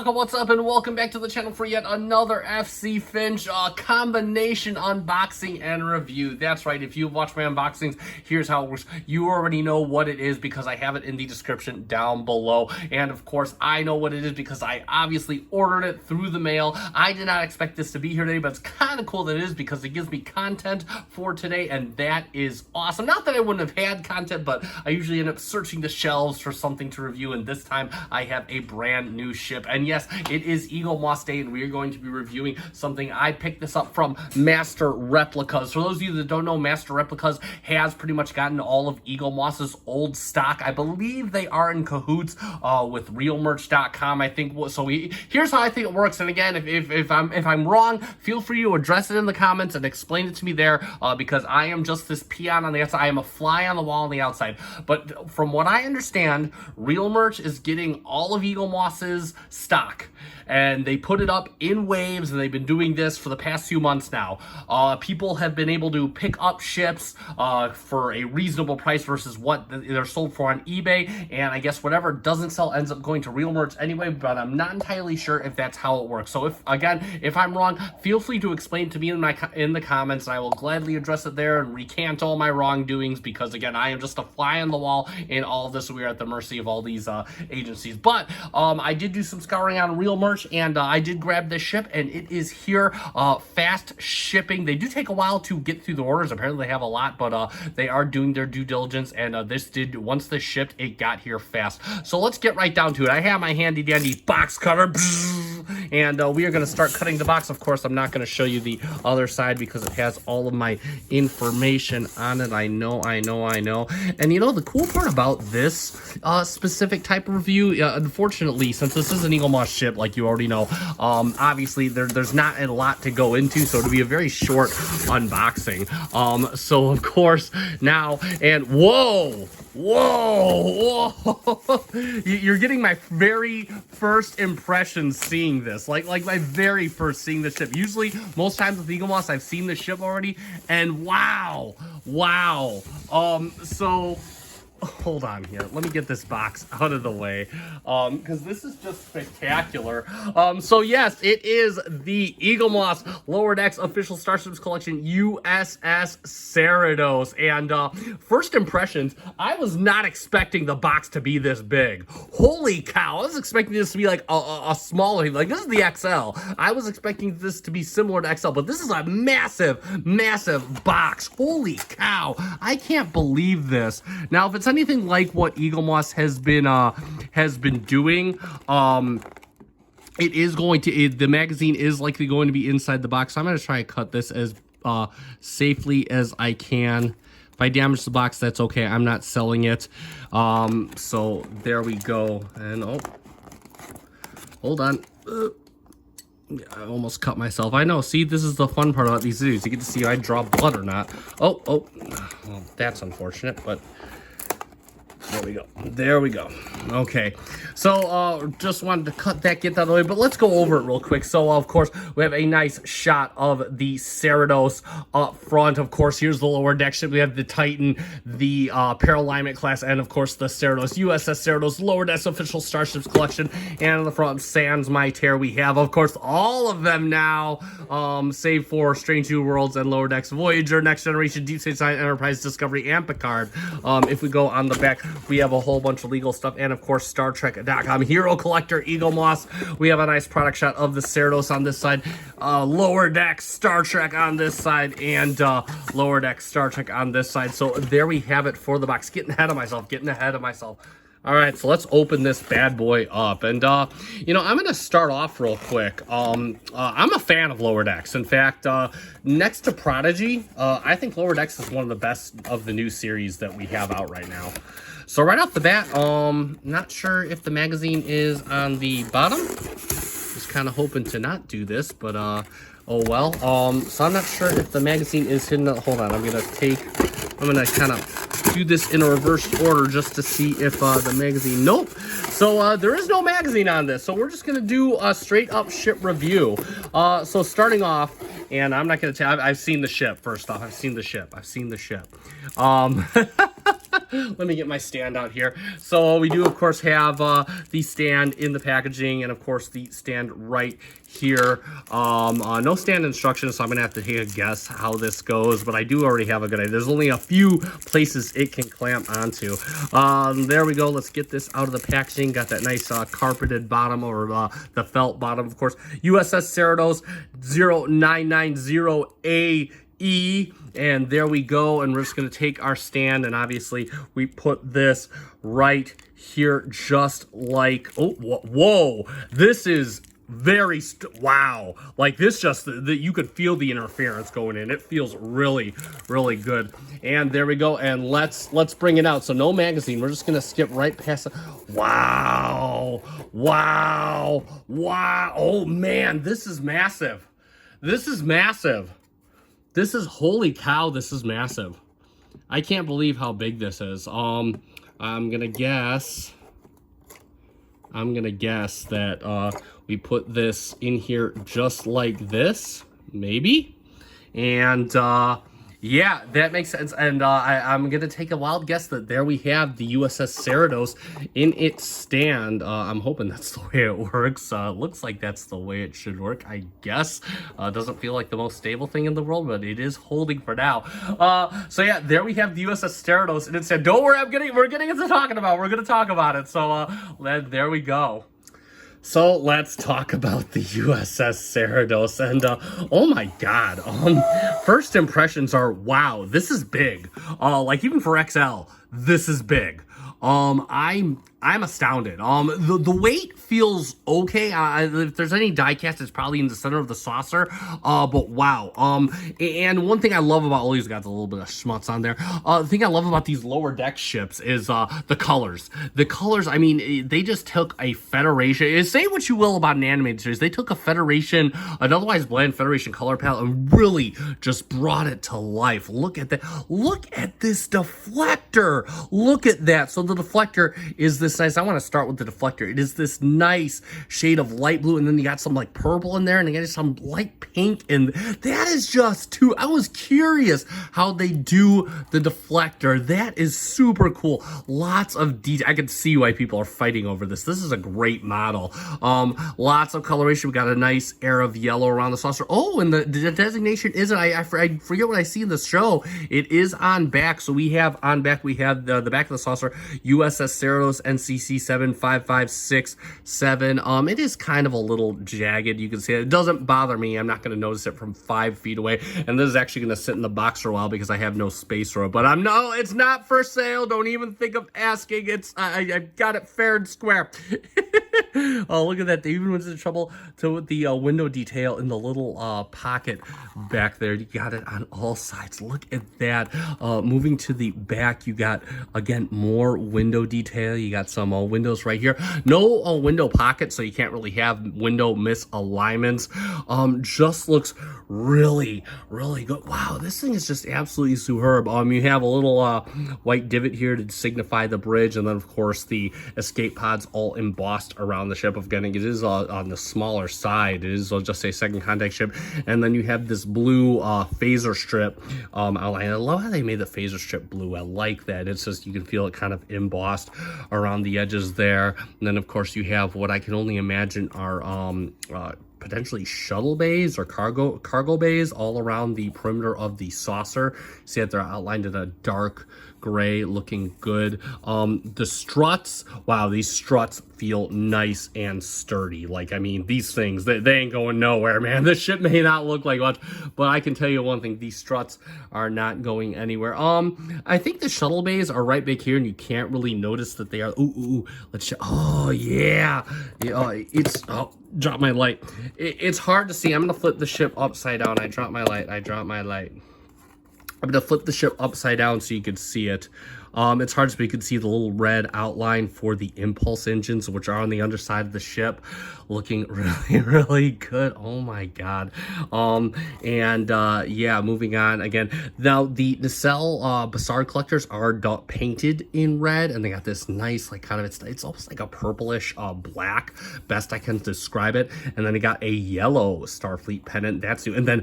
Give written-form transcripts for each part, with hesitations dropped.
motherfucker, what's up, and welcome back to the channel for yet another FC Finch combination unboxing and review. That's right, if you've watched my unboxings, here's how it works. You already know what it is because I have it in the description down below. And of course, I know what it is because I obviously ordered it through the mail. I did not expect this to be here today, but it's kind of cool that it is because it gives me content for today, and that is awesome. Not that I wouldn't have had content, but I usually end up searching the shelves for something to review, and this time I have a brand new ship. And yes, it is Eaglemoss Day, and we are going to be reviewing something. I picked this up from Master Replicas. For those of you that don't know, Master Replicas has pretty much gotten all of Eaglemoss's old stock. I believe they are in cahoots with realmerch.com, I think. So here's how I think it works. And again, if I'm wrong, feel free to address it in the comments and explain it to me there, because I am just this peon on the outside. I am a fly on the wall on the outside. But from what I understand, Real Merch is getting all of Eaglemoss's stock, and they put it up in waves, and they've been doing this for the past few months now. People have been able to pick up ships for a reasonable price versus what they're sold for on eBay, and I guess whatever doesn't sell ends up going to Real Merch anyway, but I'm not entirely sure if that's how it works. So if I'm wrong, feel free to explain to me in the comments, and I will gladly address it there and recant all my wrongdoings, because again, I am just a fly on the wall in all of this. We are at the mercy of all these agencies. But I did do some scouring on Real Merch, and I did grab this ship, and it is here. Fast shipping. They do take a while to get through the orders. Apparently they have a lot, but they are doing their due diligence, and once this shipped, it got here fast. So let's get right down to it. I have my handy dandy box cutter, and we are going to start cutting the box. Of course, I'm not going to show you the other side because it has all of my information on it. I know. And you know, the cool part about this specific type of review, unfortunately, since this is an Eaglemoss ship, like you already know, obviously there's not a lot to go into, so it'll be a very short unboxing. So of course now, and whoa, you're getting my very first impression seeing this, like my very first seeing the ship. Usually, most times with Eaglemoss, I've seen the ship already, and wow. So hold on here, let me get this box out of the way, because this is just spectacular. So yes, it is the Eaglemoss Lower Decks official Starships collection, U.S.S. Cerritos. And first impressions, I was not expecting the box to be this big. Holy cow, I was expecting this to be like a smaller, like this is the XL. I was expecting this to be similar to XL, but this is a massive box. Holy cow, I can't believe this. Now, if it's anything like what Eaglemoss has been doing, it is going to, the magazine is likely going to be inside the box. So I'm going to try to cut this as safely as I can. If I damage the box, that's okay. I'm not selling it. So there we go. And oh, hold on. I almost cut myself. I know. See, this is the fun part about these videos. You get to see if I draw blood or not. Oh, well, that's unfortunate, but there we go. Okay, so just wanted to cut that, get that out of the way, but let's go over it real quick. So of course, we have a nice shot of the Cerritos up front. Of course, here's the lower deck ship. We have the Titan, the Paralignment class, and of course the Cerritos, U.S.S. Cerritos Lower Decks official Starships collection. And on the front, sans my tear, we have, of course, all of them now, save for Strange New Worlds and Lower Decks Voyager, Next Generation, Deep Space Nine, Enterprise, Discovery, and Picard. If we go on the back, we have a whole bunch of legal stuff, and of course Star Trek.com Hero Collector Eaglemoss. We have a nice product shot of the Cerritos on this side, Lower Deck Star Trek on this side, and Lower Deck Star Trek on this side. So there we have it for the box. Getting ahead of myself. All right, so let's open this bad boy up. And, you know, I'm going to start off real quick. I'm a fan of Lower Decks. In fact, next to Prodigy, I think Lower Decks is one of the best of the new series that we have out right now. So right off the bat, not sure if the magazine is on the bottom. Just kind of hoping to not do this, but, oh well. So I'm not sure if the magazine is hidden. Hold on, I'm going to kind of do this in a reverse order just to see if the magazine, nope. So there is no magazine on this, so we're just going to do a straight up ship review. So starting off, and I'm not going to tell, I've seen the ship first off. I've seen the ship. Let me get my stand out here. So we do, of course, have the stand in the packaging, and of course the stand right here. No stand instructions, so I'm gonna have to take a guess how this goes, but I do already have a good idea. There's only a few places it can clamp onto. There we go. Let's get this out of the packaging. Got that nice carpeted bottom, or the felt bottom, of course. U.S.S. Cerritos 0990AE. And there we go, and we're just going to take our stand, and obviously we put this right here, just like, oh, whoa, this is very, wow, like this just, you could feel the interference going in. It feels really, really good. And there we go, and let's bring it out. So no magazine, we're just going to skip right past it. Wow, wow, wow, oh man, this is massive. This is massive. This is, holy cow, this is massive. I can't believe how big this is. I'm gonna guess that we put this in here just like this, maybe. And yeah, that makes sense. And I'm gonna take a wild guess that there we have the U.S.S. Cerritos in its stand. I'm hoping that's the way it works. Looks like that's the way it should work, I guess. Doesn't feel like the most stable thing in the world, but it is holding for now. So yeah, there we have the U.S.S. Cerritos, and it said, don't worry, we're getting into talking about. We're gonna talk about it. So there we go. So let's talk about the U.S.S. Cerritos, and oh my god, first impressions are, wow, this is big. Like even for XL, this is big. I'm astounded. The weight feels okay. If there's any die cast, it's probably in the center of the saucer. But wow. And one thing I love about, oh, he's got a little bit of schmutz on there. The thing I love about these lower deck ships is the colors. The colors, I mean, they just took a Federation. Say what you will about an animated series, they took a Federation, an otherwise bland Federation color palette, and really just brought it to life. Look at that. Look at this deflector. Look at that. So the deflector is this nice. I want to start with the deflector. It is this nice shade of light blue, and then you got some like purple in there, and you got some light pink, and that is just too, I was curious how they do the deflector. That is super cool. Lots of detail. I can see why people are fighting over this. This is a great model. Lots of coloration. We got a nice air of yellow around the saucer. Oh, and the designation isn't, I forget what I see in the show. It is on back. So we have on back, we have the back of the saucer, U.S.S. Cerritos NCC 75567. It is kind of a little jagged. You can see it. It doesn't bother me. I'm not going to notice it from 5 feet away. And this is actually going to sit in the box for a while because I have no space for it. But it's not for sale. Don't even think of asking. I got it fair and square. Oh, look at that. They even went to trouble to the window detail in the little pocket back there. You got it on all sides. Look at that. Moving to the back, you got, again, more window detail. You got some windows right here. No window pockets, so you can't really have window misalignments. Just looks really, really good. Wow, this thing is just absolutely superb. You have a little white divot here to signify the bridge, and then, of course, the escape pods all embossed around the ship. Again, it is on the smaller side. It is, I'll just say, second contact ship. And then you have this blue phaser strip outline. I love how they made the phaser strip blue. I like that. It's just, you can feel it kind of embossed around the edges there. And then, of course, you have what I can only imagine are potentially shuttle bays or cargo bays all around the perimeter of the saucer. See that they're outlined in a dark gray, looking good. The struts, wow, these struts feel nice and sturdy. Like, I mean, these things, they ain't going nowhere, man. This ship may not look like much, but I can tell you one thing, these struts are not going anywhere. I think the shuttle bays are right back here, and you can't really notice that they are. Ooh, oh yeah, drop my light. It's hard to see. I'm gonna flip the ship upside down. I dropped my light. I'm gonna flip the ship upside down so you can see it. It's hard, so you can see the little red outline for the impulse engines, which are on the underside of the ship, looking really, really good. Oh my god. Yeah, moving on again. Now the nacelle Bassard collectors are painted in red, and they got this nice, like, kind of, it's almost like a purplish black, best I can describe it. And then they got a yellow Starfleet pennant. That's new. And then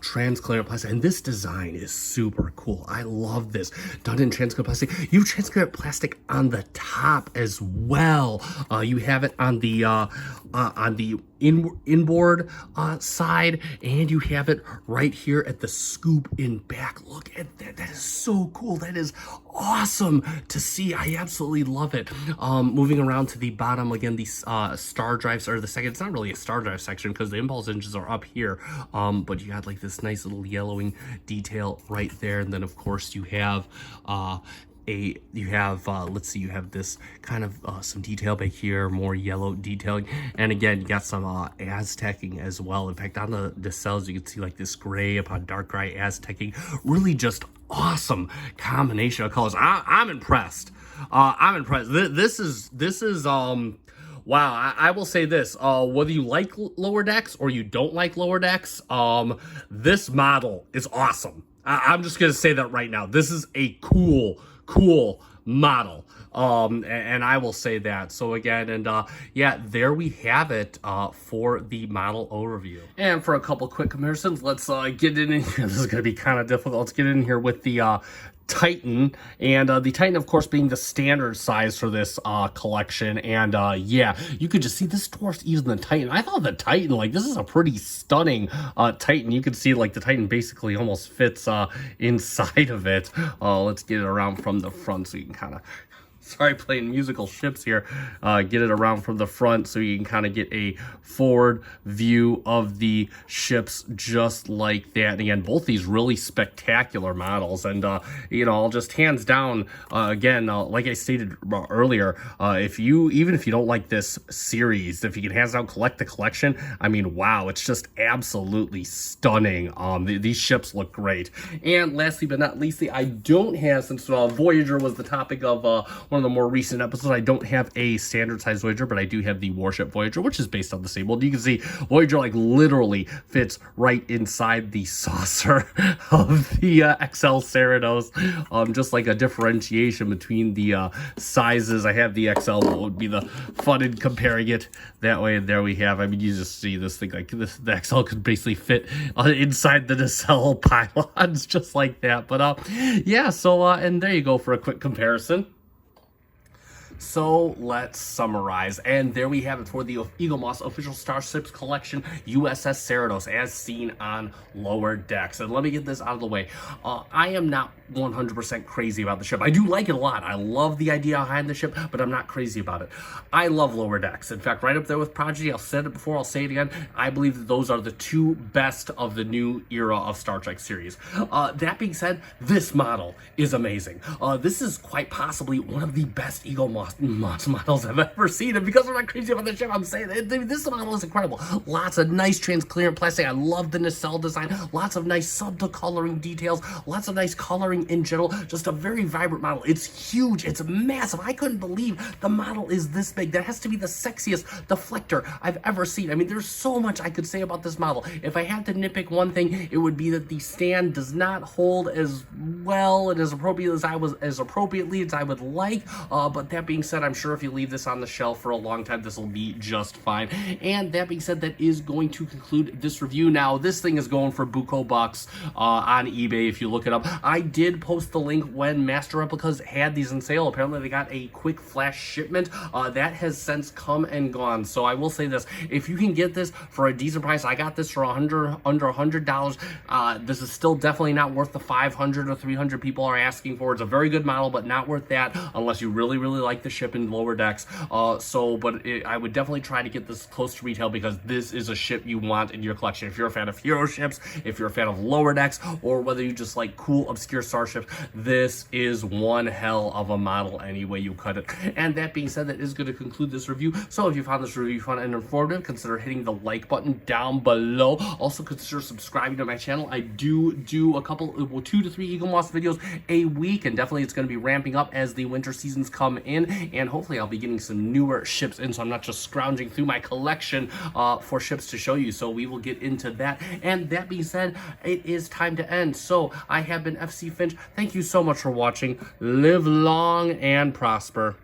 transparent plastic. And this design is super cool. I love this. Done in transparent plastic. You have transparent plastic on the top as well. You have it on the inboard side, and you have it right here at the scoop in back. Look at that. That is so cool. That is awesome to see. I absolutely love it. Moving around to the bottom again, these star drives are the second. It's not really a star drive section because the impulse engines are up here, but you got like this nice little yellowing detail right there, and then of course you have let's see, you have this kind of some detail back here, more yellow detailing, and again you got some Aztecing as well. In fact, on the nacelles you can see like this gray upon dark gray Aztecing. Really just awesome combination of colors. I'm impressed. I'm impressed. This is wow. I will say this, whether you like lower decks or you don't like lower decks, this model is awesome. I'm just gonna say that right now. This is a cool model, and I will say that. So again, and yeah, there we have it for the model overview. And for a couple quick comparisons, let's get in here. This is going to be kind of difficult. Let's get in here with the Titan, and the Titan of course being the standard size for this collection, and yeah, you could just see this dwarfs even the Titan. I thought the Titan, like, this is a pretty stunning Titan. You can see like the Titan basically almost fits inside of it. Let's get it around from the front so you can kind of, sorry, playing musical ships here, get it around from the front so you can kind of get a forward view of the ships just like that. And again, both these really spectacular models, and you know, I'll just hands down again, like I stated earlier, even if you don't like this series, if you can hands down collect the collection, I mean, wow, it's just absolutely stunning. These ships look great. And lastly but not leastly, I don't have, since Voyager was the topic of one of the more recent episodes, I don't have a standard size Voyager, but I do have the Warship Voyager, which is based on the same. Well, you can see Voyager like literally fits right inside the saucer of the XL Cerritos, just like a differentiation between the sizes. I have the XL, what would be the fun in comparing it that way, and there we have, I mean, you just see this thing like this, the XL could basically fit inside the nacelle pylons just like that. But yeah, so and there you go for a quick comparison. So let's summarize, and there we have it for the Eaglemoss official Starships collection, U.S.S. Cerritos, as seen on lower decks. And let me get this out of the way. I am not 100% crazy about the ship. I do like it a lot. I love the idea behind the ship, but I'm not crazy about it. I love lower decks. In fact, right up there with Prodigy, I've said it before, I'll say it again, I believe that those are the two best of the new era of Star Trek series. That being said, this model is amazing. This is quite possibly one of the best Eaglemoss models I've ever seen, and because I'm not crazy about the ship, I'm saying this model is incredible. Lots of nice transparent plastic. I love the nacelle design. Lots of nice subtle coloring details. Lots of nice coloring in general. Just a very vibrant model. It's huge. It's massive. I couldn't believe the model is this big. That has to be the sexiest deflector I've ever seen. I mean, there's so much I could say about this model. If I had to nitpick one thing, it would be that the stand does not hold as well and as appropriately as I would like. But that being said, I'm sure if you leave this on the shelf for a long time, this will be just fine. And that being said, that is going to conclude this review. Now, this thing is going for buco bucks on eBay if you look it up. I did post the link when Master Replicas had these on sale. Apparently, they got a quick flash shipment. That has since come and gone. So I will say this, if you can get this for a decent price, I got this for under $100. This is still definitely not worth the 500 or 300 people are asking for. It's a very good model, but not worth that unless you really like the ship in lower decks. I would definitely try to get this close to retail because this is a ship you want in your collection. If you're a fan of hero ships, if you're a fan of lower decks, or whether you just like cool obscure starships, this is one hell of a model any way you cut it. And that being said, that is going to conclude this review. So if you found this review fun and informative, consider hitting the like button down below. Also consider subscribing to my channel. I do a couple, 2 to 3 Eaglemoss videos a week, and definitely it's going to be ramping up as the winter seasons come in, and hopefully I'll be getting some newer ships in, so I'm not just scrounging through my collection for ships to show you. So we will get into that. And that being said, it is time to end. So I have been FC Finch. Thank you so much for watching. Live long and prosper.